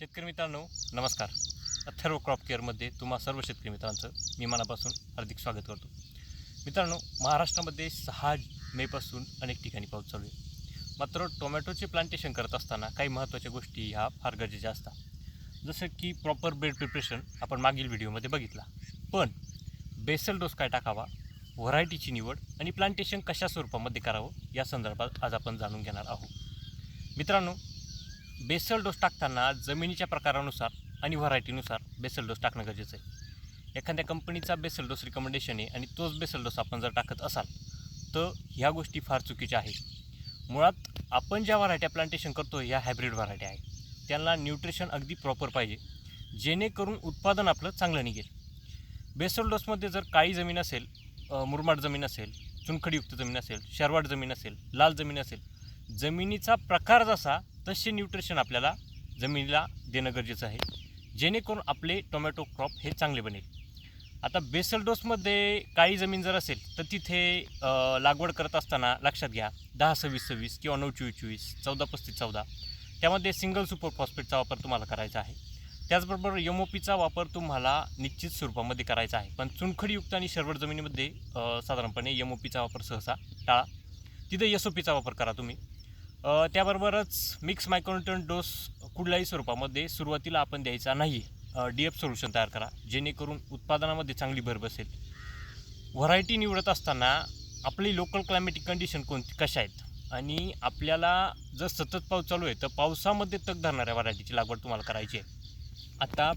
शेतकरी मित्रांनो नमस्कार. अथर्व क्रॉप केअरमध्ये तुम्हा सर्व शेतकरी मित्रांचं मी मनापासून हार्दिक स्वागत करतो. मित्रांनो, महाराष्ट्रामध्ये 6 मेपासून अनेक ठिकाणी पाऊस चालू आहे. मात्र टोमॅटोचे प्लांटेशन करत असताना काही महत्त्वाच्या गोष्टी ह्या फार गरजेच्या असतात. जसं की प्रॉपर बेड प्रिपरेशन आपण मागील व्हिडिओमध्ये बघितला, पण बेसल डोस काय टाकावा, व्हरायटीची निवड आणि प्लांटेशन कशा स्वरूपामध्ये करावं या संदर्भात आज आपण जाणून घेणार आहोत. मित्रांनो, बेसल डोस टाकताना जमिनीच्या प्रकारानुसार आणि व्हरायटीनुसार बेसल डोस टाकणं गरजेचं आहे. एखाद्या कंपनीचा बेसल डोस रिकमेंडेशन आहे आणि तोच बेसल डोस आपण जर टाकत असाल तर ह्या गोष्टी फार चुकीच्या आहेत. मुळात आपण ज्या व्हरायट्या प्लांटेशन करतो ह्या हायब्रिड व्हरायट्या आहेत. त्यांना न्यूट्रिशन अगदी प्रॉपर पाहिजे, जेणेकरून उत्पादन आपलं चांगलं निघेल. बेसल डोसमध्ये जर काळी जमीन असेल, मुरमाड जमीन असेल, चुनखडीयुक्त जमीन असेल, शरवाट जमीन असेल, लाल जमीन असेल, जमिनीचा प्रकार जसा तसे न्यूट्रिशन आपल्याला जमिनीला देणं गरजेचं आहे, जेणेकरून आपले टोमॅटो क्रॉप हे चांगले बनेल. आता बेसल डोसमध्ये काळी जमीन जर असेल तर तिथे लागवड करत असताना लक्षात घ्या 10-26-26 किंवा 9-24-24, 14-35-14 त्यामध्ये सिंगल सुपर फॉस्फेटचा वापर तुम्हाला करायचा आहे. त्याचबरोबर MOPचा वापर तुम्हाला निश्चित स्वरूपामध्ये करायचा आहे, पण चुनखडीयुक्त आणि शरवट जमिनीमध्ये साधारणपणे MOPचा वापर सहसा टाळा. तिथे SOPचा वापर करा तुम्ही. त्याबरोबरच मिक्स मायक्रोन्यूट्रन डोस कुठल्याही स्वरूपामध्ये सुरुवातीला आपण द्यायचा नाही. DF सोल्युशन तयार करा, जेणेकरून उत्पादनामध्ये चांगली भर बसेल. व्हरायटी निवडत असताना आपली लोकल क्लायमॅटिक कंडिशन कशा आहेत आणि आपल्याला जर सतत पाऊस चालू आहे तर पावसामध्ये तग धरणाऱ्या व्हरायटीची लागवड तुम्हाला करायची आहे. आता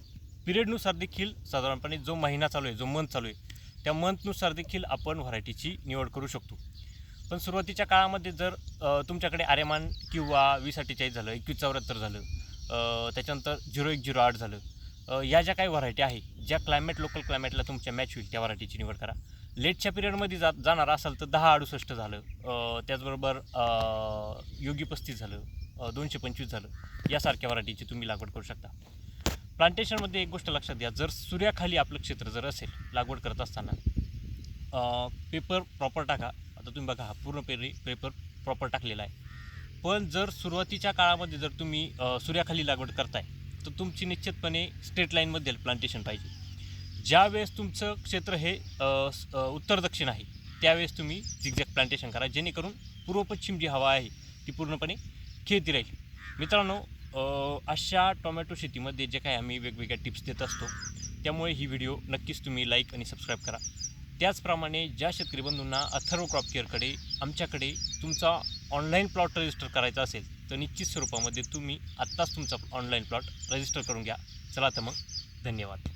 पिरियडनुसार देखील साधारणपणे जो महिना चालू आहे, जो मंथ चालू आहे, त्या मंथनुसार देखील आपण व्हरायटीची निवड करू शकतो. पण सुरुवातीच्या काळामध्ये जर तुमच्याकडे आर्यमान किंवा 2048 झालं, 2174 झालं, त्याच्यानंतर 0108 झालं, या ज्या काही व्हरायटी आहे ज्या लोकल क्लायमेटला तुमच्या मॅच होईल त्या व्हरायटीची निवड करा. लेटच्या पिरियडमध्ये जाणार असाल तर 1068 झालं, त्याचबरोबर योगी 35 झालं, 225 झालं, यासारख्या व्हरायटीची तुम्ही लागवड करू शकता. प्लांटेशनमध्ये एक गोष्ट लक्षात घ्या, जर सूर्याखाली आपलं क्षेत्र जर असेल लागवड करत असताना पेपर प्रॉपर टाका. आता तुम्ही बघा, हा पूर्ण पेपर प्रॉपर टाकलेला आहे. पण जर सुरुवातीच्या काळामध्ये जर तुम्ही सूर्याखाली लागवड करताय तर तुमची निश्चितपणे स्ट्रेट लाईनमध्ये प्लांटेशन पाहिजे. ज्यावेळेस तुमचं क्षेत्र हे उत्तर दक्षिण आहे त्यावेळेस तुम्ही झिगझॅग प्लांटेशन करा, जेणेकरून पूर्व पश्चिम जी हवा आहे ती पूर्णपणे खेळती राहील. मित्रांनो, अशा टोमॅटो शेतीमध्ये जे काही आम्ही वेगवेगळ्या टिप्स देत असतो, त्यामुळे ही व्हिडिओ नक्कीच तुम्ही लाईक आणि सबस्क्राईब करा. त्याचप्रमाणे ज्या शेतकरी बंधूंना अथर्व क्रॉप केअरकडे आमच्याकडे तुमचा ऑनलाईन प्लॉट रजिस्टर करायचा असेल तर निश्चित स्वरूपामध्ये तुम्ही आत्ताच तुमचा ऑनलाईन प्लॉट रजिस्टर करून घ्या. चला तर मग, धन्यवाद.